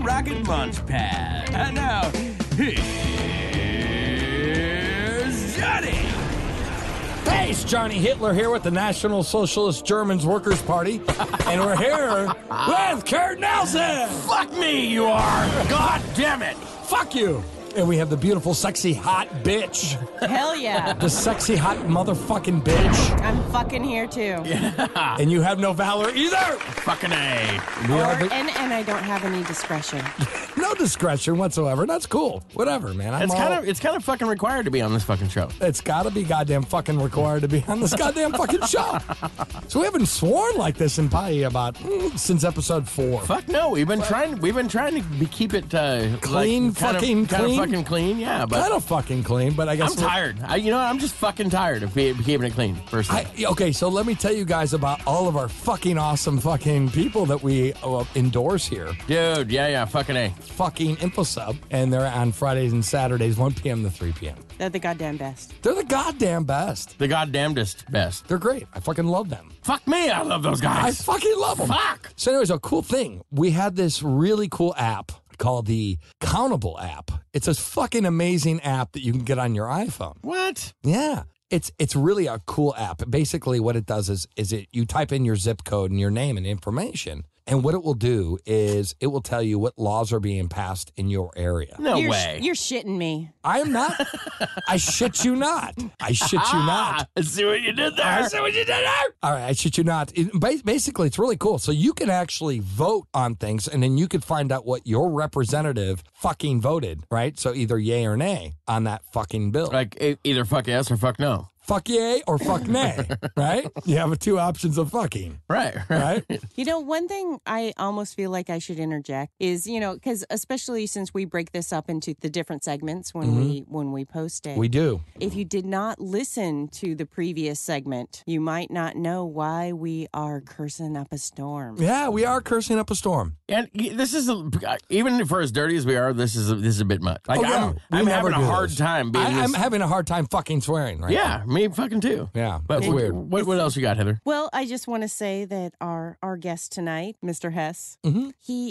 Rocket Launchpad. And now, here's Johnny. Hey, it's Johnny Hitler here with the National Socialist Germans Workers' Party, and we're here with Kurt Nelson. Fuck me, you are. God damn it. Fuck you. And we have the beautiful, sexy, hot bitch. Hell yeah. The sexy, hot motherfucking bitch. I'm fucking here too. And you have no valor either. Fucking A. And I don't have any discretion. No discretion whatsoever. That's cool. Whatever, man. It's kind of fucking required to be on this fucking show. It's got to be goddamn fucking required to be on this goddamn fucking show. So we haven't sworn like this in probably about since episode 4. Fuck no. We've been trying to keep it clean, fucking clean. Yeah, but kind of fucking clean. But I guess I'm tired. I'm just fucking tired of keeping it clean. Personally. Okay, so let me tell you guys about all of our fucking awesome fucking people that we endorse here. Dude, yeah, fucking A. Fucking InfoSub, and they're on Fridays and Saturdays, 1 p.m. to 3 p.m. They're the goddamn best. They're the goddamn best. The goddamnedest best. They're great. I fucking love them. Fuck me, I love those I guys. fucking love them. Fuck. So anyways, a cool thing. We had this really cool app called the Countable app. It's a fucking amazing app that you can get on your iPhone. What? Yeah. It's really a cool app. Basically what it does is you type in your zip code and your name and information, and what it will do is it will tell you what laws are being passed in your area. No way. You're shitting me. I am not. I shit you not. I shit you not. I see what you did there. I see what you did there. All right, I shit you not. Basically, it's really cool. So you can actually vote on things, and then you could find out what your representative fucking voted, right? So either yay or nay on that fucking bill. Like either fuck yes or fuck no. Fuck yay or fuck nay, right? You have 2 options of fucking. Right. You know, one thing I almost feel like I should interject is, because especially since we break this up into the different segments when we post it. We do. If you did not listen to the previous segment, you might not know why we are cursing up a storm. Yeah, we are cursing up a storm. And this is even for as dirty as we are, this is a bit much. Like I'm having a hard time being. I'm having a hard time fucking swearing. Right? Yeah, me fucking too. Yeah, but it's weird. What else you got, Heather? Well, I just want to say that our guest tonight, Mr. Hess,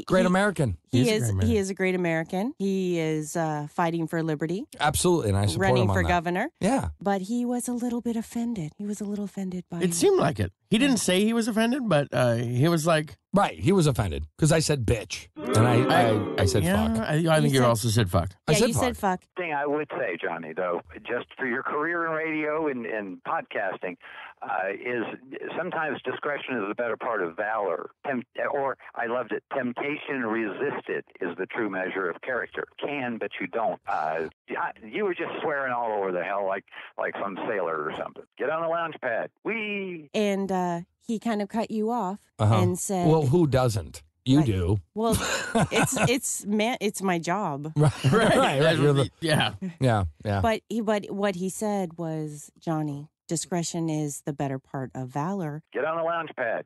Great American. He is a great American. He is fighting for liberty. Absolutely, and I support running him on for that. governor. Yeah, but he was a little bit offended. He was a little offended by it. Seemed like it. He didn't say he was offended, but he was like, right. He was offended because I said bitch, and I said fuck. I think you also said fuck. Yeah, you said fuck. Thing I would say, Johnny, though, just for your career in radio and podcasting, is sometimes discretion is the better part of valor. Or I loved it. Temptation resisted is the true measure of character. Can, but you don't. You were just swearing all over the hell like some sailor or something. Get on the lounge pad. And he kind of cut you off and said, "Well, who doesn't? You do." Well, it's my job. Right. Yeah. But what he said was, Johnny, discretion is the better part of valor. Get on the lounge pad.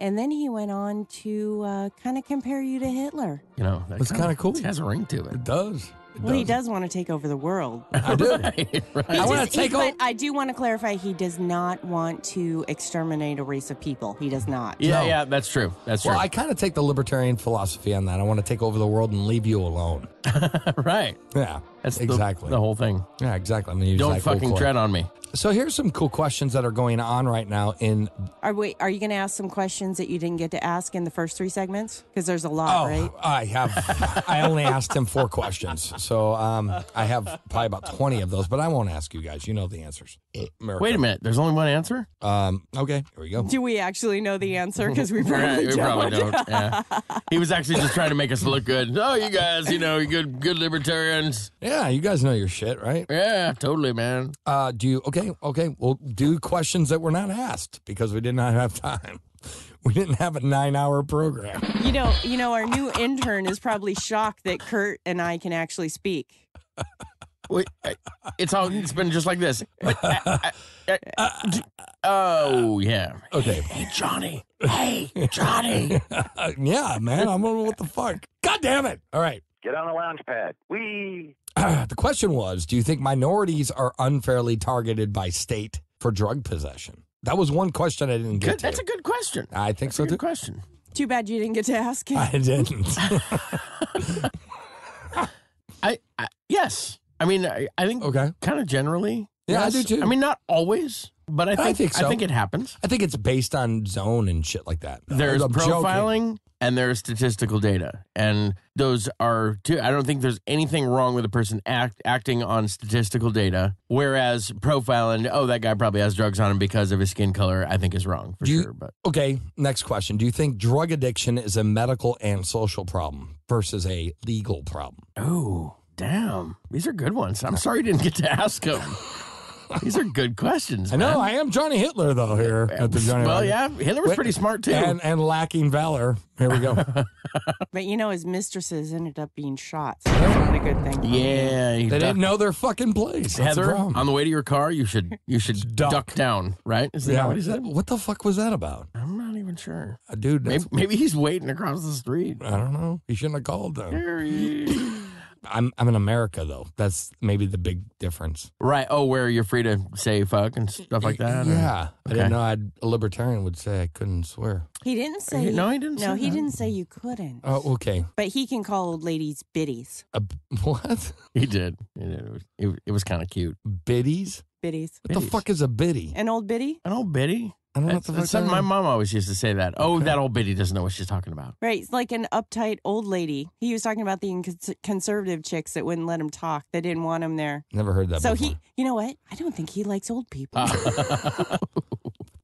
And then he went on to kind of compare you to Hitler. It's kind of cool. It has a ring to it. It does. Well, he does want to take over the world. I do. Right. I want to take over. But I do want to clarify, he does not want to exterminate a race of people. He does not. Yeah, that's true. That's true. Well, I kind of take the libertarian philosophy on that. I want to take over the world and leave you alone. Right. Yeah. That's exactly the whole thing. Yeah, exactly. I'm gonna use Don't that fucking tread on me. So here's some cool questions that are going on right now in... Are you going to ask some questions that you didn't get to ask in the first 3 segments? Because there's a lot, right? I only asked him 4 questions. So I have probably about 20 of those, but I won't ask you guys. You know the answers. America. Wait a minute. There's only one answer? Okay, here we go. Do we actually know the answer? Because we probably don't. Yeah. He was actually just trying to make us look good. Oh, you guys, you're good libertarians. Yeah, you guys know your shit, right? Yeah, totally, man. Okay. We'll do questions that were not asked because we did not have time. We didn't have a 9-hour program. You know, our new intern is probably shocked that Kurt and I can actually speak. Wait, it's been just like this. Oh, yeah. Okay. Hey, Johnny. Hey, Johnny. Yeah, man. I'm on what the fuck. God damn it. All right. Get on the lounge pad. The question was, do you think minorities are unfairly targeted by state for drug possession? That was one question I didn't get to. That's a good question. I think so, too. Good question. Too bad you didn't get to ask him. I didn't. Yes. I mean, I think Okay. kind of generally. Yeah, yes. I do too. I mean, not always, but I think so. I think it happens. I think it's based on zone and shit like that. There's I'm joking. profiling and there's statistical data. And those are two. I don't think there's anything wrong with a person acting on statistical data, whereas profiling, oh, that guy probably has drugs on him because of his skin color, I think is wrong for sure. But Okay, next question. Do you think drug addiction is a medical and social problem versus a legal problem? oh, damn. These are good ones. I'm sorry you didn't get to ask them. These are good questions. I know. man. I am Johnny Hitler, though, here at the Johnny Well, Rocket. yeah, Hitler was pretty smart too. And lacking valor. Here we go. But his mistresses ended up being shot. So that's not a good thing. yeah, They didn't know their fucking place. That's the Heather, problem. on the way to your car, you should Duck. duck down, right? Is that Yeah. what he said? What the fuck was that about? I'm not even sure. Dude, that's, Maybe he's waiting across the street. I don't know. He shouldn't have called them. Right. I'm in America, though. That's maybe the big difference. Oh, where you're free to say fuck and stuff like that? or- Yeah. I didn't Okay. know a libertarian would say I couldn't swear. He didn't say. No, he didn't No, say he that. didn't say you couldn't. Oh, okay. But he can call old ladies biddies. What? He did. It was kind of cute. Biddies? Biddies. What the Biddies. fuck is a biddy? An old biddy? An old biddy? I don't know what the fuck That's something that my is. mom always used to say that. Oh, that old biddy doesn't know what she's talking about. Right. It's like an uptight old lady. He was talking about the conservative chicks that wouldn't let him talk. They didn't want him there. Never heard that So before. you know what? I don't think he likes old people.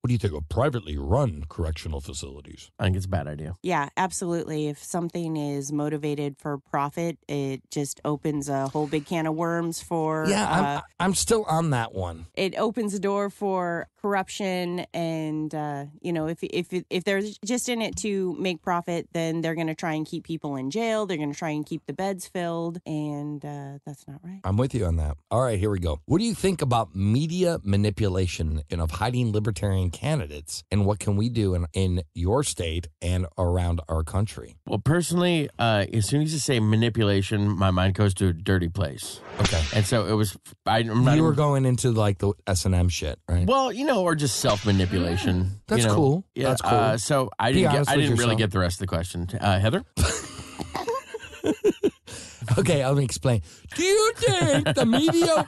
What do you think of privately run correctional facilities? I think it's a bad idea. Yeah, absolutely. If something is motivated for profit, it just opens a whole big can of worms for. I'm still on that one. It opens a door for corruption, and if they're just in it to make profit, then they're going to try and keep people in jail. They're going to try and keep the beds filled, and that's not right. I'm with you on that. All right, here we go. What do you think about media manipulation and of hiding libertarian candidates, and what can we do in your state and around our country? Well, personally, as soon as you say manipulation, my mind goes to a dirty place. Okay. And so it was. I'm not You were even- going into like the S&M shit, right? Well, or just self-manipulation. That's cool. Yeah, That's cool. So I Be didn't honest I with didn't really yourself. get the rest of the question. Heather? Okay, let me explain. Do you think the media?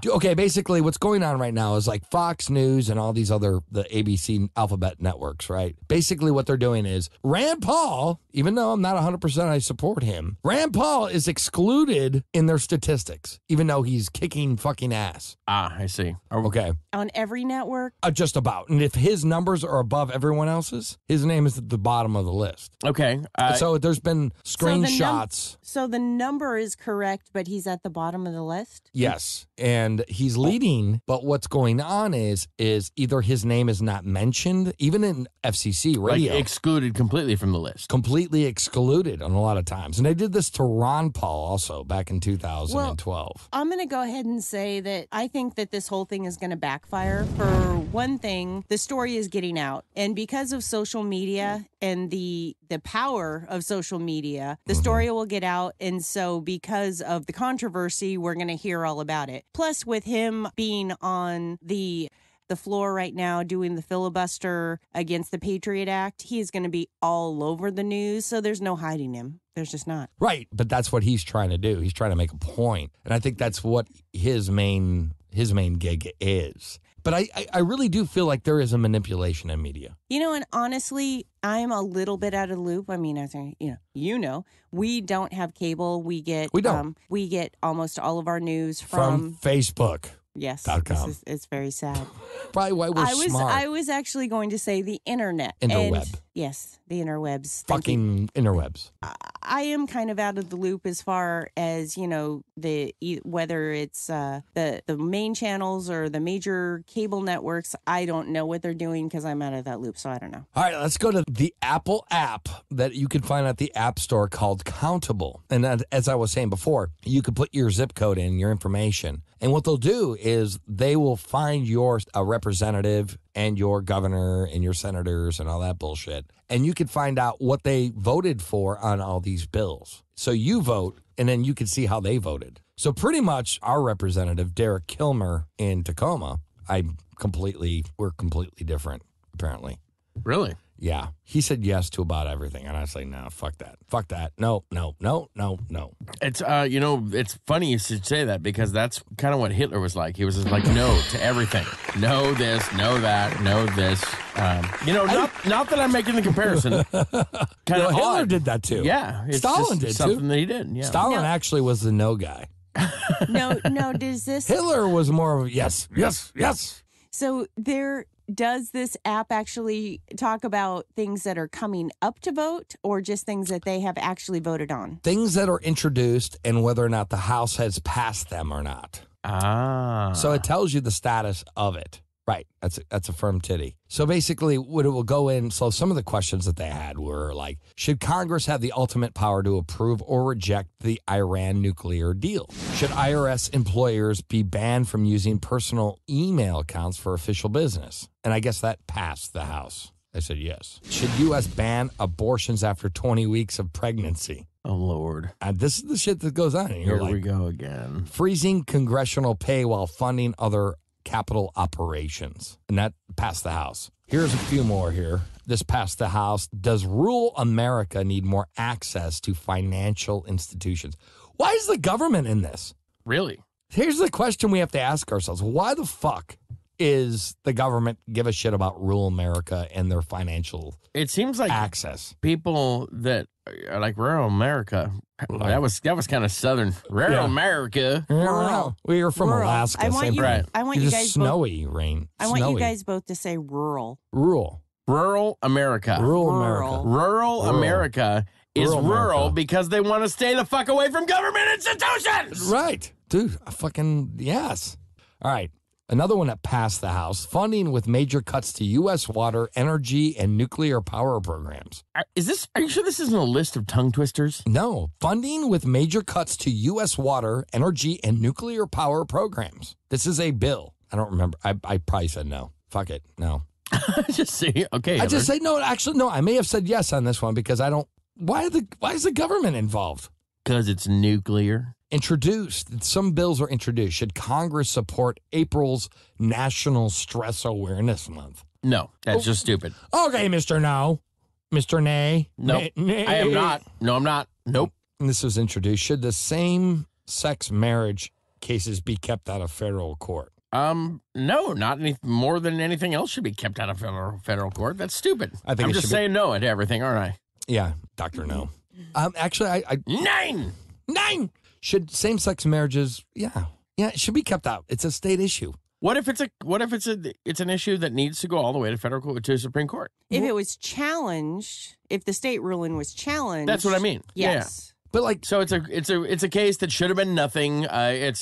Okay. Basically, what's going on right now is like Fox News and all these the ABC alphabet networks, right? Basically, what they're doing is Rand Paul, even though I'm not 100% I support him, Rand Paul is excluded in their statistics, even though he's kicking fucking ass. I see. Okay, On every network, just about. And if his numbers are above everyone else's, his name is at the bottom of the list. Okay. So there's been screenshots. So the number is correct, but he's at the bottom of the list? Yes, and he's leading, but what's going on is either his name is not mentioned, even in FCC radio, excluded completely from the list. completely excluded on a lot of times. And they did this to Ron Paul also back in 2012. I'm going to go ahead and say that I think that this whole thing is going to backfire. For one thing, the story is getting out. And because of social media and the power of social media, the story will get out. And so because of the controversy, we're going to hear all about it. Plus, with him being on the floor right now doing the filibuster against the Patriot Act, he is going to be all over the news. So there's no hiding him. There's just not. Right, but that's what he's trying to do. He's trying to make a point. And I think that's what his main gig is. But I really do feel like there is a manipulation in media. And honestly, I'm a little bit out of the loop. I mean, I think, we don't have cable. We get almost all of our news From Facebook. yes. .com. It's very sad. Probably why we're smart. I was actually going to say the internet. Interweb. And, yes, the interwebs. Thank you. Fucking interwebs. I am kind of out of the loop as far as whether it's the main channels or the major cable networks. I don't know what they're doing because I'm out of that loop, so I don't know. All right, let's go to the Apple app that you can find at the App Store called Countable. And as I was saying before, you can put your zip code in, your information. And what they'll do is they will find your representative and your governor and your senators and all that bullshit. And you can find out what they voted for on all these bills. So you vote, and then you can see how they voted. So pretty much our representative, Derek Kilmer in Tacoma, we're completely different, apparently. Really? Yeah. He said yes to about everything. And I was like, no, fuck that. Fuck that. No. It's it's funny you should say that because that's kind of what Hitler was like. He was just like no to everything. No this, no that, no this. Not that I'm making the comparison. Kind of Hitler did that too. Yeah, it's Stalin just did something too. that he did. Yeah. Stalin actually was the no guy. No, does this... Hitler was more of a yes. So does this app actually talk about things that are coming up to vote or just things that they have actually voted on? Things that are introduced and whether or not the House has passed them or not. So it tells you the status of it. Right. That's a firm titty. So basically what it will go in. So some of the questions that they had were like, should Congress have the ultimate power to approve or reject the Iran nuclear deal? Should IRS employers be banned from using personal email accounts for official business? And I guess that passed the House. They said yes. Should U.S. ban abortions after 20 weeks of pregnancy? Oh, Lord. This is the shit that goes on. And Here we go again. Freezing congressional pay while funding other capital operations. And that passed the House. Here's a few more here. This passed the House. Does rural America need more access to financial institutions? Why is the government in this? Really? Here's the question we have to ask ourselves. Why the fuck is the government give a shit about rural America and their financial It seems like access? people that are like rural America. That was kind of southern. Rural America. Rural. We are from Rural. Alaska. I want same you. thing. I want you Just guys both. snowy rain. I want Snowy. you guys both to say rural. Rural. Rural America. Rural Rural. America. Rural America is Rural rural America. because they want to stay the fuck away from government institutions. Right. Dude, yes. All right. Another one that passed the House, funding with major cuts to U.S. water, energy, and nuclear power programs. Are you sure this isn't a list of tongue twisters? No, funding with major cuts to U.S. water, energy, and nuclear power programs. This is a bill. I don't remember. I probably said no. Fuck it. No. Just see. Okay. I just say no. Actually, no. I may have said yes on this one because I don't. Why is the government involved? Because it's nuclear. Introduced. Some bills are introduced. Should Congress support April's National Stress Awareness Month? No, that's just stupid. Okay, Mr. No. Mr. Nay. No, Nay. I am not. No, I'm not. Nope. And this was introduced. Should the same-sex marriage cases be kept out of federal court? No, not any more than anything else should be kept out of federal court. That's stupid. I think I'm it just should be- saying no to everything, aren't I? Yeah, Dr. No. Actually, I 9. should same-sex marriages, yeah, it should be kept out. It's a state issue. What if it's an issue that needs to go all the way to federal court, to Supreme Court? If it was challenged, if the state ruling was challenged, That's what I mean. Yes. But like, So it's a case that should have been nothing. And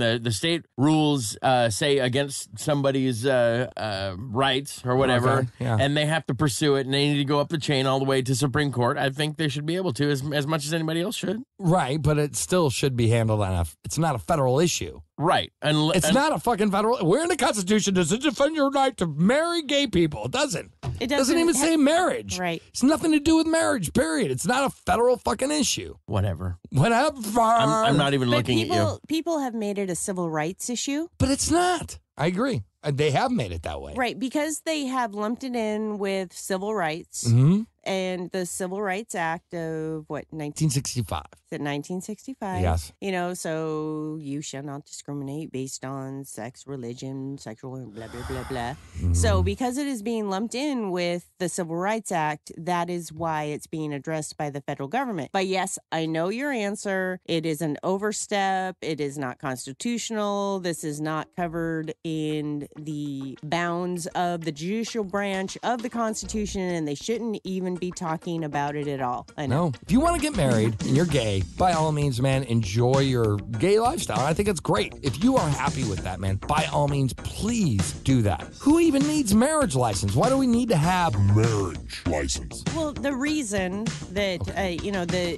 the state rules say against somebody's rights or whatever, Okay, yeah. and they have to pursue it, and they need to go up the chain all the way to Supreme Court. I think they should be able to as much as anybody else should. right, but it still should be handled on it's not a federal issue. Right. It's not a fucking federal. Where in the Constitution does it defend your right to marry gay people? It doesn't. It doesn't even say marriage. Right. It's nothing to do with marriage, period. It's not a federal fucking issue. Whatever. Whatever. I'm not even But looking at you. people have made it a civil rights issue. But it's not. I agree. They have made it that way. Right, because they have lumped it in with civil rights Mm-hmm. and the Civil Rights Act of 1965. Is it 1965? Yes. So you shall not discriminate based on sex, religion, sexual, and blah, blah, blah, blah. Mm-hmm. So because it is being lumped in with the Civil Rights Act, that is why it's being addressed by the federal government. But yes, I know your answer. It is an overstep. It is not constitutional. This is not covered in the bounds of the judicial branch of the Constitution, and they shouldn't even be talking about it at all. I know. No. If you want to get married and you're gay, by all means, man, enjoy your gay lifestyle. I think it's great. If you are happy with that, man, by all means, please do that. Who even needs marriage license? Why do we need to have marriage license? Well, the reason that,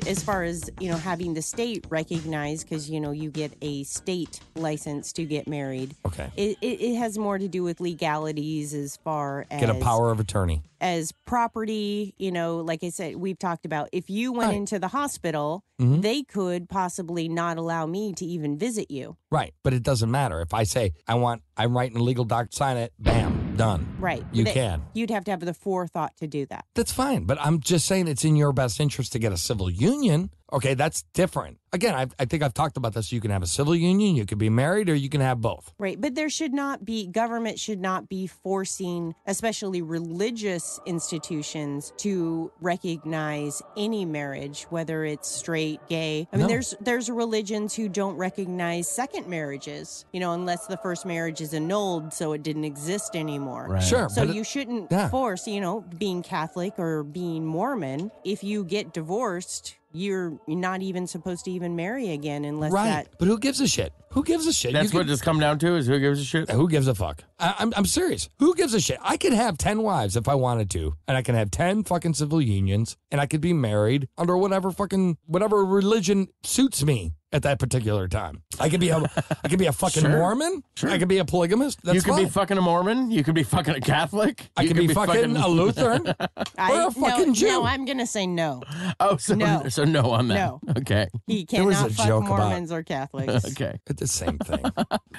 as far as, having the state recognized, because, you get a state license to get married. Okay. It has more to do with legalities as far as Get a power of attorney. as property, like I said, we've talked about if you went Right. into the hospital, Mhm. they could possibly not allow me to even visit you. Right. But it doesn't matter. If I say, I'm writing a legal doc, sign it, bam. done. Right. You can. You'd have to have the forethought to do that. That's fine, but I'm just saying it's in your best interest to get a civil union. Okay, that's different. Again, I think I've talked about this. You can have a civil union, you could be married, or you can have both. Right. But government should not be forcing, especially religious institutions, to recognize any marriage, whether it's straight, gay. I mean, there's religions who don't recognize second marriages, unless the first marriage is annulled, so it didn't exist anymore. Right. Sure. So you shouldn't force, being Catholic or being Mormon, if you get divorced, you're not even supposed to even marry again unless right. But who gives a shit? Who gives a shit? That's what it's come down to, is who gives a shit? Who gives a fuck? I'm serious. Who gives a shit? I could have 10 wives if I wanted to, and I can have 10 fucking civil unions, and I could be married under whatever religion suits me at that particular time. I could be a fucking Sure. Mormon. Sure. I could be a polygamist. That's You could fine. be fucking a Mormon. You could be fucking a Catholic. I could be fucking a Lutheran or a fucking Jew. No, I'm going to say no. Oh, so No. no on that. No. Okay. He There was cannot a fuck joke about- Mormons or Catholics. Okay. It's the same thing.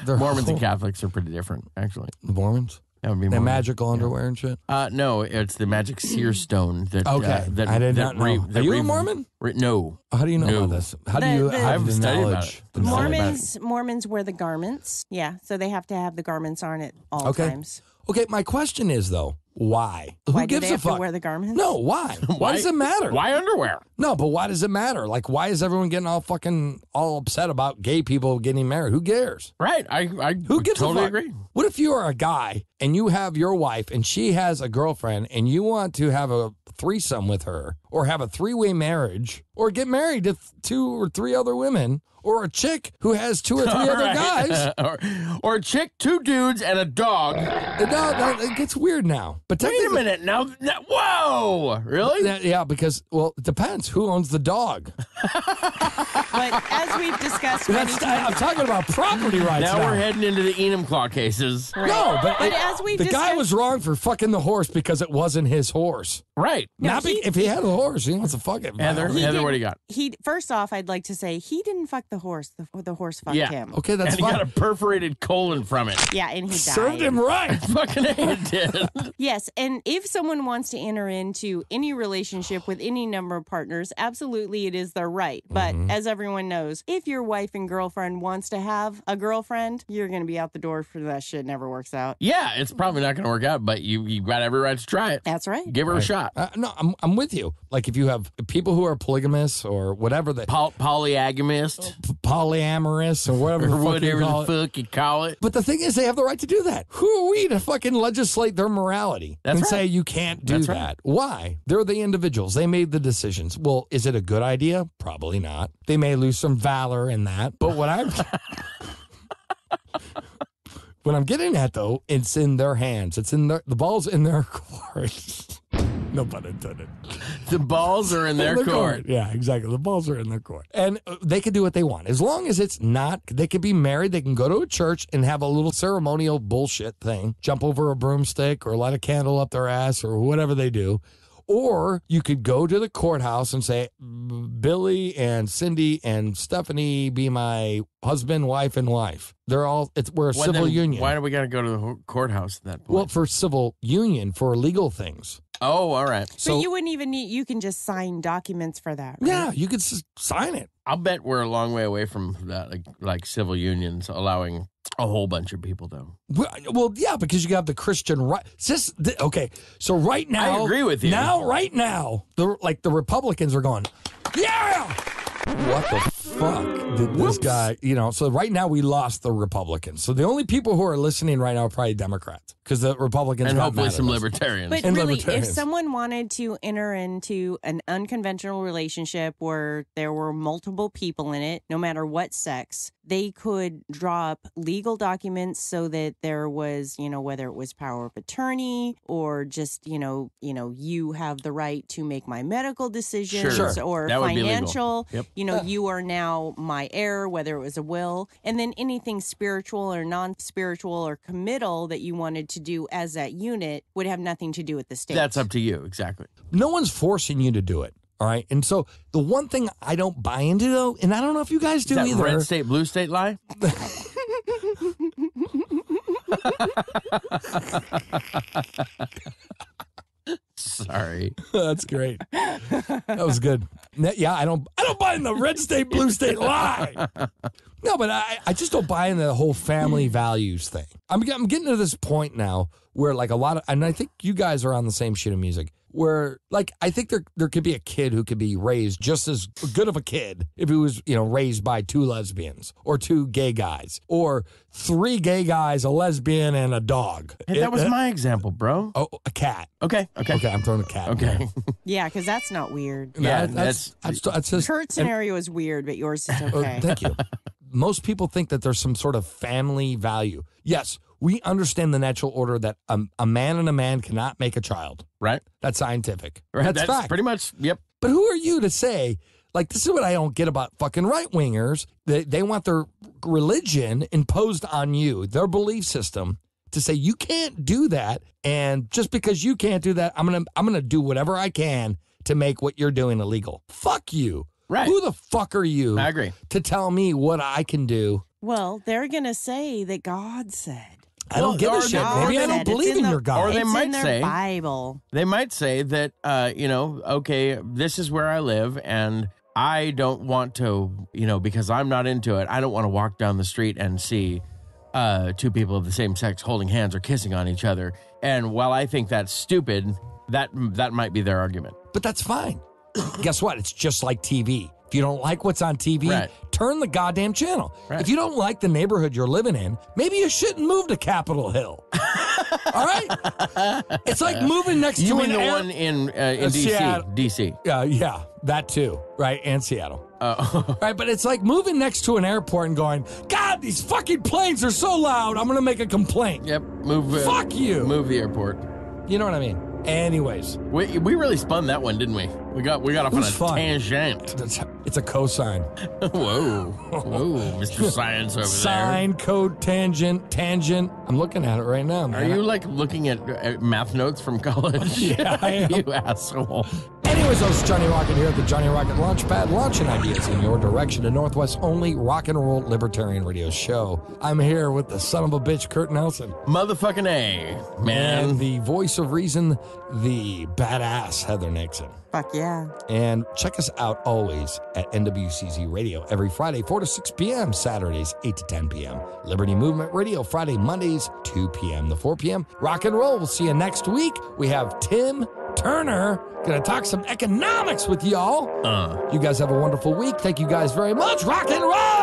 They're Mormons and Catholics are pretty different, actually. The Mormons? That would be They're Mormon. magical underwear and shit? No, it's the magic seer stone that. Okay. that I did that not know. Are you a Mormon? No. How do you know No. about this? How do The- you the- have I've the studied about knowledge? it. Mormons wear the garments. Yeah, so they have to have the garments on at all Okay. times. Okay, my question is, though, why? Why Who do gives they a have to fuck? wear the garments? No, why? Why does it matter? Why underwear? No, but why does it matter? Like, why is everyone getting all upset about gay people getting married? Who cares? Right. I Who gives totally a fuck? agree. What if you are a guy and you have your wife and she has a girlfriend and you want to have a threesome with her or have a three-way marriage or get married to 2 or 3 other women or a chick who has 2 or 3 other Right. guys? or a chick, 2 dudes, and a dog. No, it gets weird now. But Wait a technically- minute. Now, whoa. Really? Yeah, because, well, it depends. Who owns the dog? But as we've discussed many I'm times, talking about property rights Now we're heading into the Enum Claw cases. No, but as we've the guy discussed- was wrong for fucking the horse because it wasn't his horse. Right. Not if he had a horse, he wants to fuck it. Heather, what do you got? First off, I'd like to say he didn't fuck the horse. The horse fucked Yeah. him. Okay, that's And he fine. got a perforated colon from it. Yeah, and he died. Served him right. Fucking A, it did. Yes, and if someone wants to enter into any relationship with any number of partners, absolutely it is their right. But as everyone knows, if your wife and girlfriend wants to have a girlfriend, you're going to be out the door for that shit. Never works out. Yeah, it's probably not going to work out, but you got every right to try it. That's right. Give her a shot. No, I'm with you. Like if you have people who are polygamous or whatever, Polyagamist, polyamorous or whatever or the fuck you whatever call the it. fuck you call it. But the thing is, they have the right to do that. Who are we to fucking legislate their morality That's and right. say you can't do That's that? right. Why? They're the individuals. They made the decisions. Well, is it a good idea? Probably not. They may lose some valor in that. But what I'm getting at, though, it's in their hands. It's in the ball's in their court. No pun intended. The balls are in their The court. Yeah, exactly. The balls are in their court. And they can do what they want. As long as it's not, they can be married. They can go to a church and have a little ceremonial bullshit thing, jump over a broomstick or light a candle up their ass or whatever they do. Or you could go to the courthouse and say, Billy and Cindy and Stephanie be my husband, wife, and wife. We're a civil union. Why do we got to go to the courthouse at that point? Well, for civil union, for legal things. Oh, all right. So but you wouldn't even need, you can just sign documents for that. Right? yeah, you could sign it. I'll bet we're a long way away from that, like civil unions allowing a whole bunch of people, though. Well, yeah, because you have the Christian right. Okay, so right now, I agree with you. Right now, the Republicans are going, yeah. What the fuck did this guy? So right now we lost the Republicans. So the only people who are listening right now are probably Democrats because the Republicans And got hopefully mad at some us. libertarians. But And really, if libertarians. someone wanted to enter into an unconventional relationship where there were multiple people in it, no matter what sex, they could draw up legal documents so that there was, whether it was power of attorney or just, you have the right to make my medical decisions Sure. or That would be legal. financial. Yep. You are now my heir, whether it was a will, and then anything spiritual or non-spiritual or committal that you wanted to do as that unit would have nothing to do with the state. That's up to you, exactly. No one's forcing you to do it. All right. And so the one thing I don't buy into, though, and I don't know if you guys do Is that either. red state, blue state lie? Sorry. That's great. That was good. Yeah, I don't buy in the red state, blue state lie. No, but I just don't buy in the whole family values thing. I'm getting to this point now where like a lot of, and I think you guys are on the same shit of music, where like I think there could be a kid who could be raised just as good of a kid if he was, raised by 2 lesbians or 2 gay guys or 3 gay guys, a lesbian, and a dog. Hey, that was my example, bro. Oh, a cat. Okay. I'm throwing a cat. Okay. Yeah, because that's not weird. Yeah, that's just Kurt's scenario is weird, but yours is okay. Thank you. Most people think that there's some sort of family value. Yes, we understand the natural order that a man and a man cannot make a child. Right. That's scientific. Right. That's fact. Pretty much. Yep. But who are you to say, like, this is what I don't get about fucking right-wingers. They want their religion imposed on you, their belief system, to say you can't do that. And just because you can't do that, I'm gonna do whatever I can to make what you're doing illegal. Fuck you. Right. Who the fuck are you I agree. to tell me what I can do? Well, they're going to say that God said. I don't give a shit. God Maybe I don't said. It's believe in the- your God. Or they it's might in their say- Bible. They might say that, okay, this is where I live and I don't want to, because I'm not into it, I don't want to walk down the street and see 2 people of the same sex holding hands or kissing on each other. And while I think that's stupid, that might be their argument. But that's fine. Guess what? It's just like TV. If you don't like what's on TV, Right. turn the goddamn channel. Right. If you don't like the neighborhood you're living in, maybe you shouldn't move to Capitol Hill. All right? It's like moving next You to mean an the air- one in DC? Seattle. DC. Yeah, that too, right? And Seattle. Oh. Right, but it's like moving next to an airport and going, God, these fucking planes are so loud, I'm going to make a complaint. Yep. Move. Fuck you. Move the airport. You know what I mean? Anyways, We really spun that one, didn't we? We got off on a was fun. tangent. it's a cosine. Whoa, Mr. Science over Sine, code, tangent. I'm looking at it right now, there. man. Are you like looking at math notes from college? Yeah, I am. You asshole. Anyways, host Johnny Rocket here at the Johnny Rocket Launchpad, launching ideas in your direction, a Northwest only rock and roll libertarian radio show. I'm here with the son of a bitch, Kurt Nelson. Motherfucking A, man. And the voice of reason, the badass Heather Nixon. Fuck yeah. And check us out always at NWCZ Radio every Friday, 4 to 6 p.m., Saturdays, 8 to 10 p.m. Liberty Movement Radio, Friday, Mondays, 2 p.m. to 4 p.m. Rock and roll. We'll see you next week. We have Tim Turner going to talk some economics with y'all. You guys have a wonderful week. Thank you guys very much. Rock and roll!